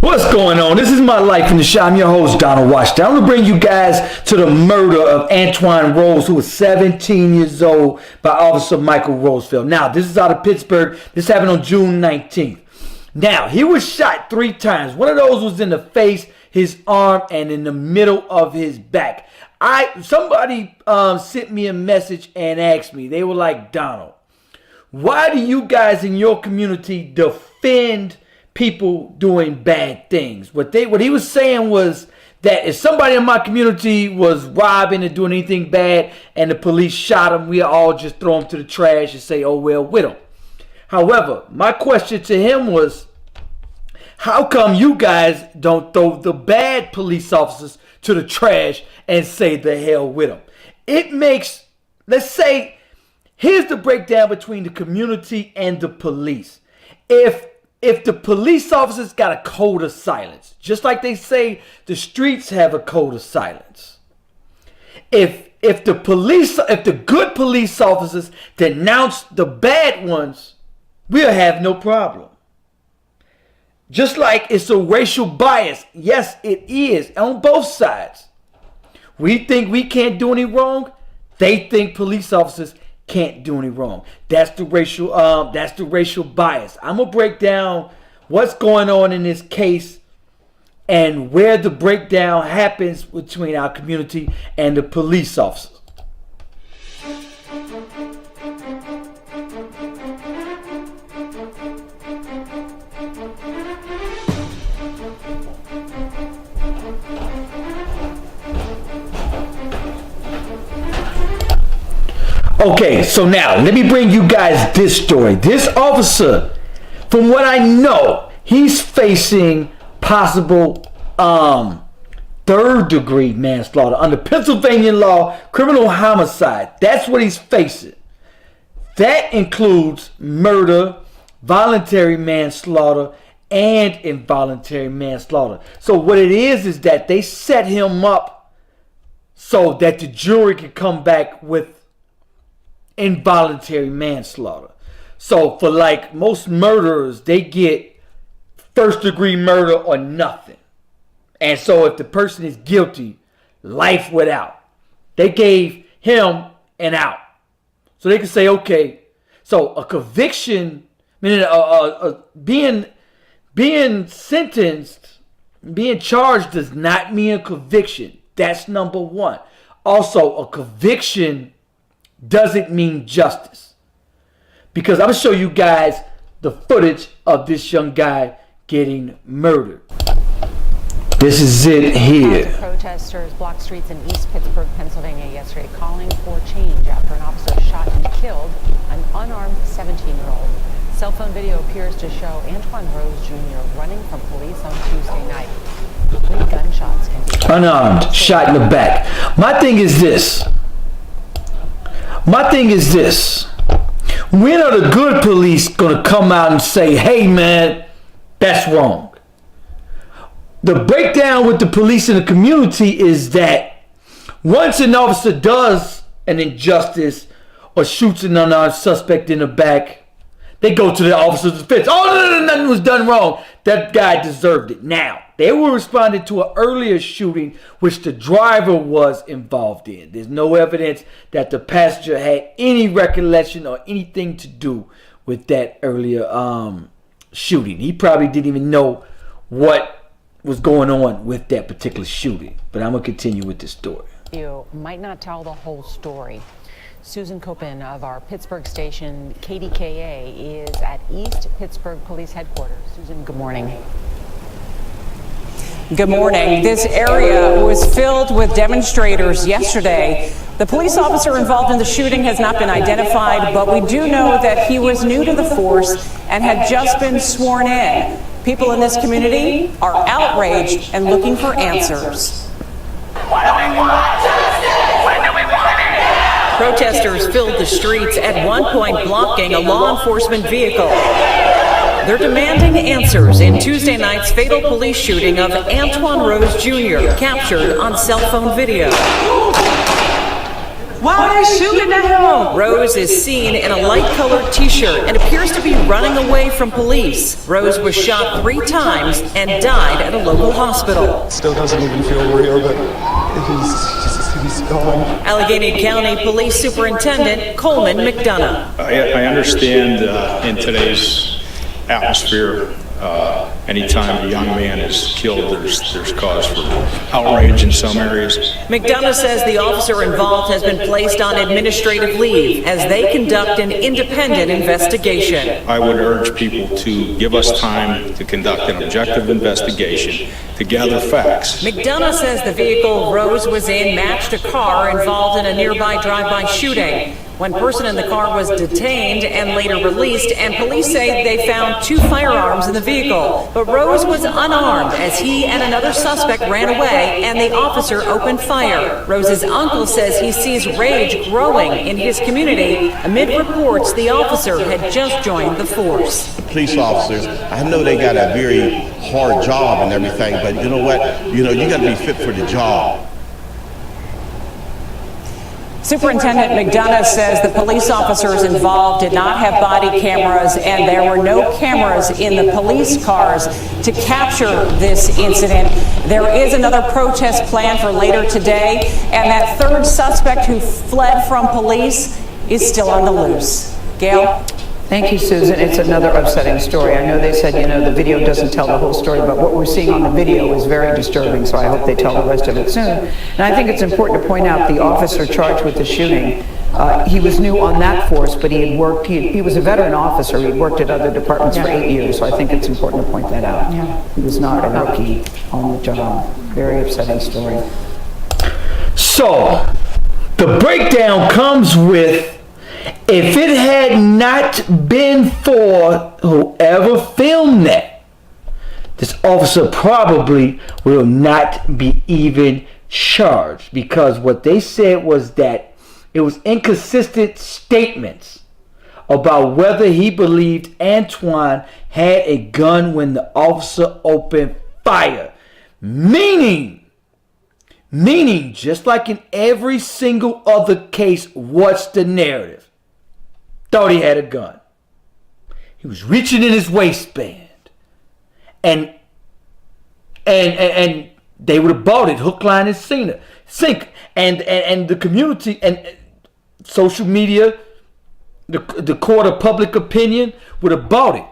What's going on? This is My Life in the Shop. I'm your host, Donald Washington. I'm going to bring you guys to the murder of Antwon Rose, who was 17 years old, by Officer Michael Roosevelt. Now, this is out of Pittsburgh. This happened on June 19th. Now, he was shot 3 times. One of those was in the face, his arm, and in the middle of his back. Somebody sent me a message and asked me, they were like, Donald, why do you guys in your community defend people doing bad things? What he was saying was that if somebody in my community was robbing or doing anything bad and the police shot him, we all just throw him to the trash and say, oh well, with him. However, my question to him was, how come you guys don't throw the bad police officers to the trash and say the hell with them? It makes, let's say, here's the breakdown between the community and the police. If the police officers got a code of silence, just like they say the streets have a code of silence. If the good police officers denounce the bad ones, we'll have no problem. Just like it's a racial bias. Yes, it is on both sides. We think we can't do any wrong. They think police officers can't do any wrong. That's the racial bias. I'm gonna break down what's going on in this case and where the breakdown happens between our community and the police officers. Okay, so now let me bring you guys this story. This officer, from what I know, he's facing possible third-degree manslaughter under Pennsylvania law, criminal homicide. That's what he's facing. That includes murder, voluntary manslaughter, and involuntary manslaughter. So what it is that they set him up so that the jury can come back with involuntary manslaughter. So for like most murderers, they get first degree murder or nothing. And so if the person is guilty, life without. They gave him an out. So they can say, okay, so a conviction, meaning being sentenced, being charged does not mean a conviction. That's number one. Also, a conviction doesn't mean justice. Because I'm going to show you guys the footage of this young guy getting murdered. This is it here. Protesters blocked streets in East Pittsburgh, Pennsylvania yesterday, calling for change after an officer shot and killed an unarmed 17-year-old. Cell phone video appears to show Antwon Rose Jr. running from police on Tuesday night. 3 gunshots can be unarmed, shot in the back. My thing is this. When are the good police going to come out and say, hey man, that's wrong? The breakdown with the police in the community is that once an officer does an injustice or shoots an unarmed suspect in the back, they go to the officer's defense. Oh, no, nothing was done wrong. That guy deserved it. Now, they were responding to an earlier shooting which the driver was involved in. There's no evidence that the passenger had any recollection or anything to do with that earlier shooting. He probably didn't even know what was going on with that particular shooting. But I'm going to continue with this story. You might not tell the whole story. Susan Copen of our Pittsburgh station KDKA is at East Pittsburgh Police Headquarters. Susan, good morning. Good morning. This area was filled with demonstrators yesterday. The police officer involved in the shooting has not been identified, but we do know that he was new to the force and had just been sworn in. People in this community are outraged and looking for answers. Protesters filled the streets, at one point blocking a law enforcement vehicle. They're demanding answers in Tuesday night's fatal police shooting of Antwon Rose Jr., captured on cell phone video. Why are they shooting at him? Rose is seen in a light-colored t-shirt and appears to be running away from police. Rose was shot 3 times and died at a local hospital. Still doesn't even feel real, but he's gone. Allegheny County Police Superintendent Coleman McDonough. I understand in today's atmosphere, anytime a young man is killed, there's cause for outrage in some areas. McDonough says the officer involved has been placed on administrative leave as they conduct an independent investigation. I would urge people to give us time to conduct an objective investigation to gather facts. McDonough says the vehicle Rose was in matched a car involved in a nearby drive-by shooting. One person in the car was detained and later released, and police say they found 2 firearms in the vehicle. But Rose was unarmed as he and another suspect ran away, and the officer opened fire. Rose's uncle says he sees rage growing in his community amid reports the officer had just joined the force. Police officers, I know they got a very hard job and everything, but you know what? You got to be fit for the job. Superintendent McDonough says the police officers involved did not have body cameras, and there were no cameras in the police cars to capture this incident. There is another protest planned for later today, and that 3rd suspect who fled from police is still on the loose. Gail? Thank you, Susan. It's another upsetting story. I know they said, the video doesn't tell the whole story, but what we're seeing on the video is very disturbing, so I hope they tell the rest of it soon. And I think it's important to point out the officer charged with the shooting. He was new on that force, but he had worked, he was a veteran officer. He worked at other departments for 8 years, so I think it's important to point that out. Yeah. He was not a rookie on the job. Very upsetting story. So, the breakdown comes with, if it had not been for whoever filmed that, this officer probably will not be even charged, because what they said was that it was inconsistent statements about whether he believed Antwon had a gun when the officer opened fire. Meaning, just like in every single other case, what's the narrative? Thought he had a gun. He was reaching in his waistband. And they would have bought it, hook, line, and sink. And the community and social media, the court of public opinion would have bought it.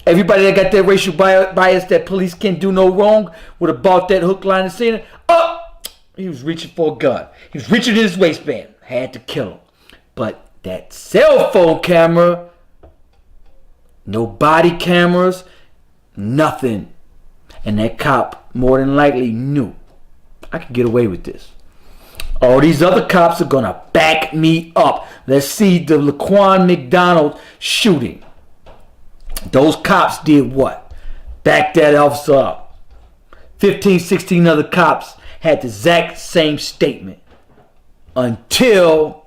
Everybody that got that racial bias that police can't do no wrong would have bought that hook, line, and sinker. Oh, he was reaching for a gun. He was reaching in his waistband. Had to kill him. But that cell phone camera, no body cameras, nothing. And that cop more than likely knew, I could get away with this. All these other cops are going to back me up. Let's see the Laquan McDonald shooting. Those cops did what? Back that officer up. 15, 16 other cops had the exact same statement until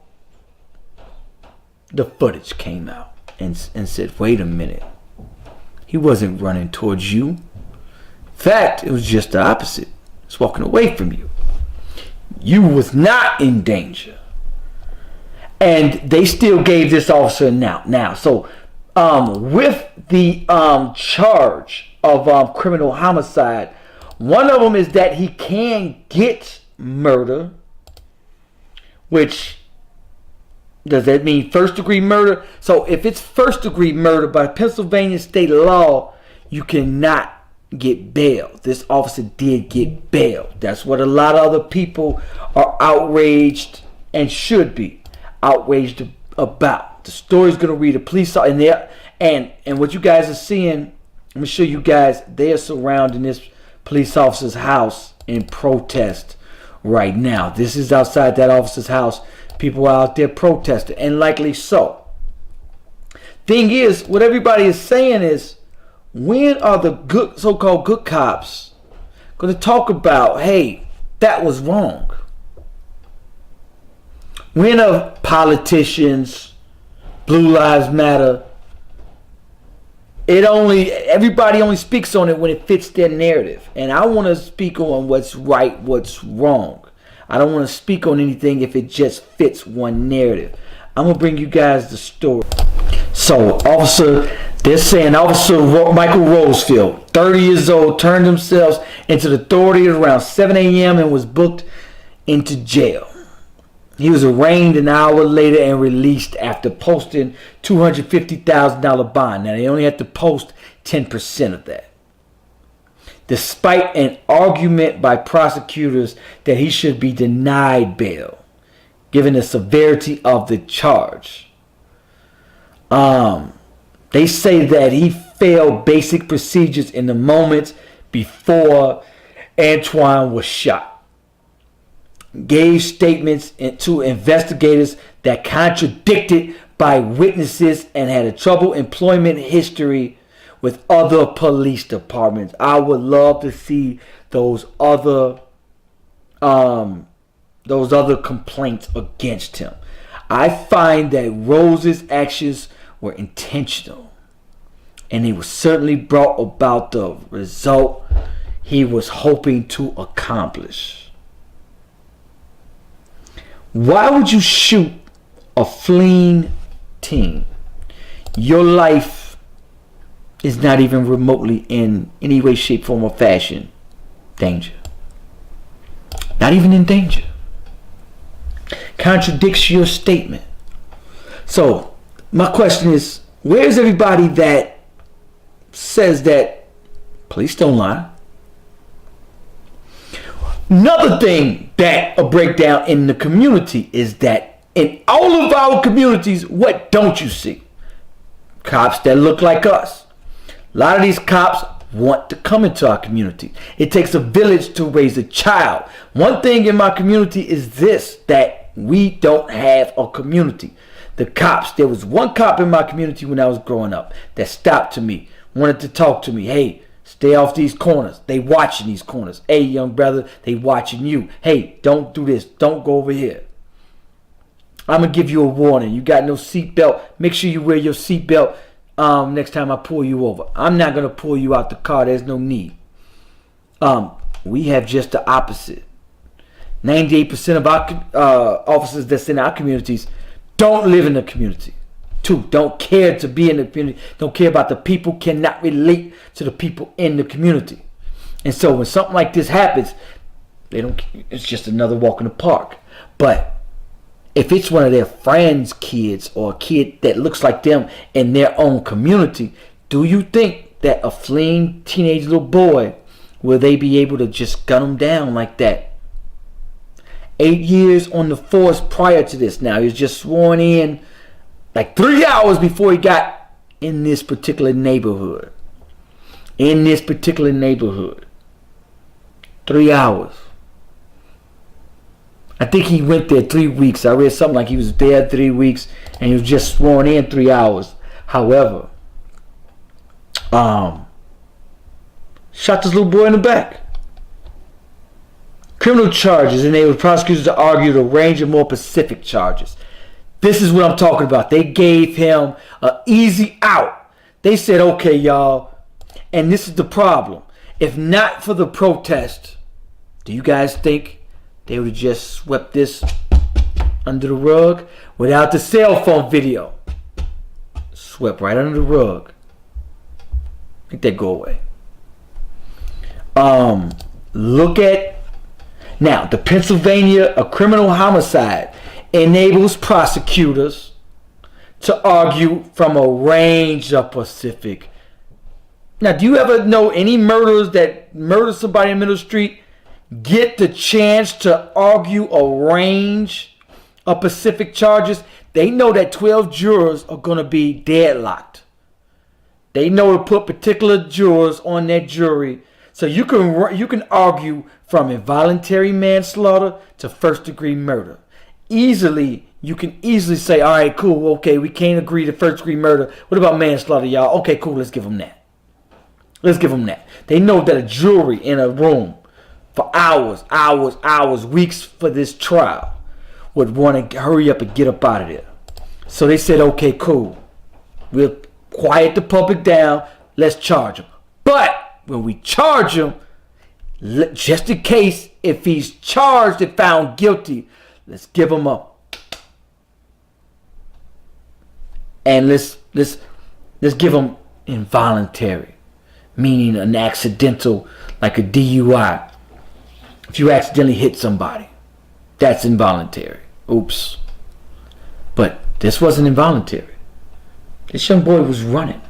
the footage came out and said, wait a minute. He wasn't running towards you. In fact, it was just the opposite. He's walking away from you. You was not in danger. And they still gave this officer an out. Now, so with the charge of criminal homicide, one of them is that he can get murder, which, does that mean first degree murder? So if it's first degree murder by Pennsylvania state law, you cannot get bail. This officer did get bail. That's what a lot of other people are outraged and should be outraged about. The story's going to read a police and there, and what you guys are seeing, I'm going to show you guys, they are surrounding this police officer's house in protest right now. This is outside that officer's house. People are out there protesting, and likely so. Thing is, what everybody is saying is, when are the good, so-called good cops going to talk about, hey, that was wrong? When are politicians, Blue Lives Matter, everybody only speaks on it when it fits their narrative. And I want to speak on what's right, what's wrong. I don't want to speak on anything if it just fits one narrative. I'm going to bring you guys the story. So, they're saying Officer Michael Rosefield, 30 years old, turned themselves into the authorities around 7 a.m. and was booked into jail. He was arraigned an hour later and released after posting $250,000 bond. Now, they only had to post 10% of that. Despite an argument by prosecutors that he should be denied bail, given the severity of the charge. They say that he failed basic procedures in the moments before Antwon was shot. Gave statements to investigators that contradicted by witnesses and had a troubled employment history with other police departments. I would love to see those other complaints against him. I find that Rose's actions were intentional, and he was certainly brought about the result he was hoping to accomplish. Why would you shoot a fleeing teen? Your life is not even remotely in any way, shape, form, or fashion danger. Not even in danger. Contradicts your statement. So, my question is, where's everybody that says that police don't lie? Another thing that a breakdown in the community is that in all of our communities, what don't you see? Cops that look like us. A lot of these cops want to come into our community. It takes a village to raise a child. One thing in my community is this, that we don't have a community. The cops, there was one cop in my community when I was growing up that stopped to me, wanted to talk to me. Hey, stay off these corners. They watching these corners. Hey, young brother, they watching you. Hey, don't do this. Don't go over here. I'm going to give you a warning. You got no seatbelt. Make sure you wear your seatbelt next time I pull you over. I'm not going to pull you out the car. There's no need. We have just the opposite. 98% of our officers that's in our communities don't live in the community. 2, don't care to be in the community. Don't care about the people. Cannot relate to the people in the community. And so when something like this happens, they don't. It's just another walk in the park. But if it's one of their friends' kids or a kid that looks like them in their own community, do you think that a fleeing teenage little boy, will they be able to just gun him down like that? 8 years on the force prior to this. Now, he was just sworn in like 3 hours before he got in this particular neighborhood. 3 hours. I think he went there 3 weeks. I read something like he was there 3 weeks and he was just sworn in 3 hours. However, shot this little boy in the back. Criminal charges enabled prosecutors to argue the range of more specific charges. This is what I'm talking about. They gave him an easy out. They said, okay, y'all, and this is the problem. If not for the protest, do you guys think they would have just swept this under the rug? Without the cell phone video, swept right under the rug. Make that go away. Look at now, the Pennsylvania, a criminal homicide enables prosecutors to argue from a range of specific. Now, do you ever know any murderers that murder somebody in the middle of the street get the chance to argue a range of specific charges? They know that 12 jurors are going to be deadlocked. They know to put particular jurors on that jury. So you can argue from involuntary manslaughter to first-degree murder. You can easily say, all right, cool, okay, we can't agree to first-degree murder. What about manslaughter, y'all? Okay, cool, let's give them that. They know that a jury in a room for hours, weeks for this trial would want to hurry up and get up out of there. So they said, okay, cool. We'll quiet the public down. Let's charge them. But when we charge them, just in case, if he's charged and found guilty, let's give him up. And let's give him involuntary, meaning an accidental, like a DUI. If you accidentally hit somebody, that's involuntary. Oops. But this wasn't involuntary. This young boy was running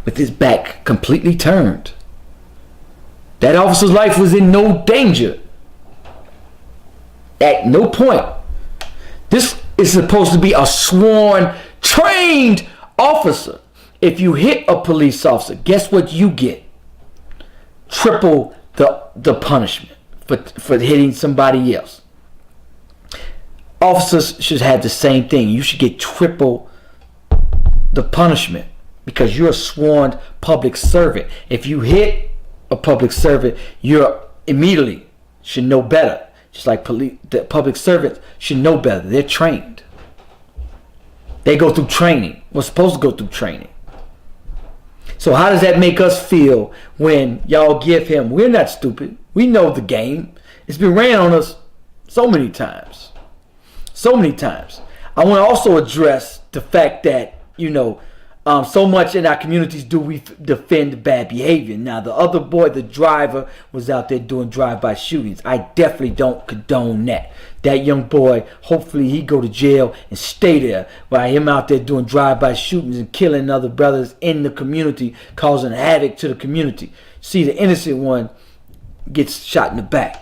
with his back completely turned. That officer's life was in no danger. At no point. This is supposed to be a sworn, trained officer. If you hit a police officer, guess what you get? Triple the punishment for hitting somebody else. Officers should have the same thing. You should get triple the punishment because you're a sworn public servant. If you hit a public servant, you're immediately should know better. Just like the public servants should know better. They're trained. They go through training. We're supposed to go through training. So how does that make us feel when y'all give him? We're not stupid. We know the game. It's been ran on us so many times. So many times. I want to also address the fact that, so much in our communities do we defend bad behavior. Now, the other boy, the driver, was out there doing drive-by shootings. I definitely don't condone that. That young boy, hopefully he go to jail and stay there while him out there doing drive-by shootings and killing other brothers in the community, causing havoc to the community. See, the innocent one gets shot in the back.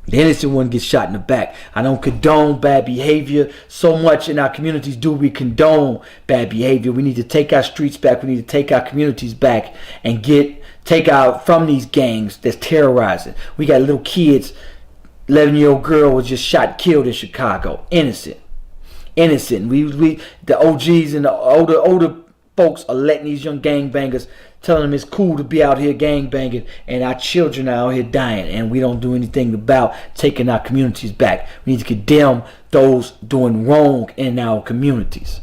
The innocent one gets shot in the back. I don't condone bad behavior. So much in our communities do we condone bad behavior. We need to take our streets back. We need to take our communities back and take out from these gangs that's terrorizing. We got little kids. 11-year-old girl was just shot and killed in Chicago. Innocent. We the OGs and the older folks are letting these young gangbangers, telling them it's cool to be out here gangbanging, and our children are out here dying, and we don't do anything about taking our communities back. We need to condemn those doing wrong in our communities.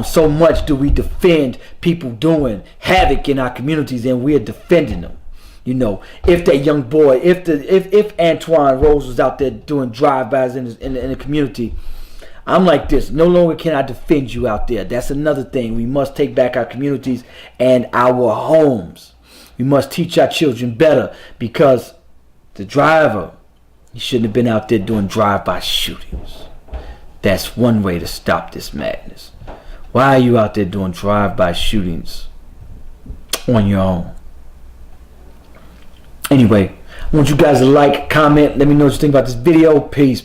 So much do we defend people doing havoc in our communities, and we're defending them. If that young boy, if Antwon Rose was out there doing drive-bys in the community, I'm like this. No longer can I defend you out there. That's another thing. We must take back our communities and our homes. We must teach our children better, because the driver, he shouldn't have been out there doing drive-by shootings. That's one way to stop this madness. Why are you out there doing drive-by shootings on your own? Anyway, I want you guys to like, comment, let me know what you think about this video. Peace.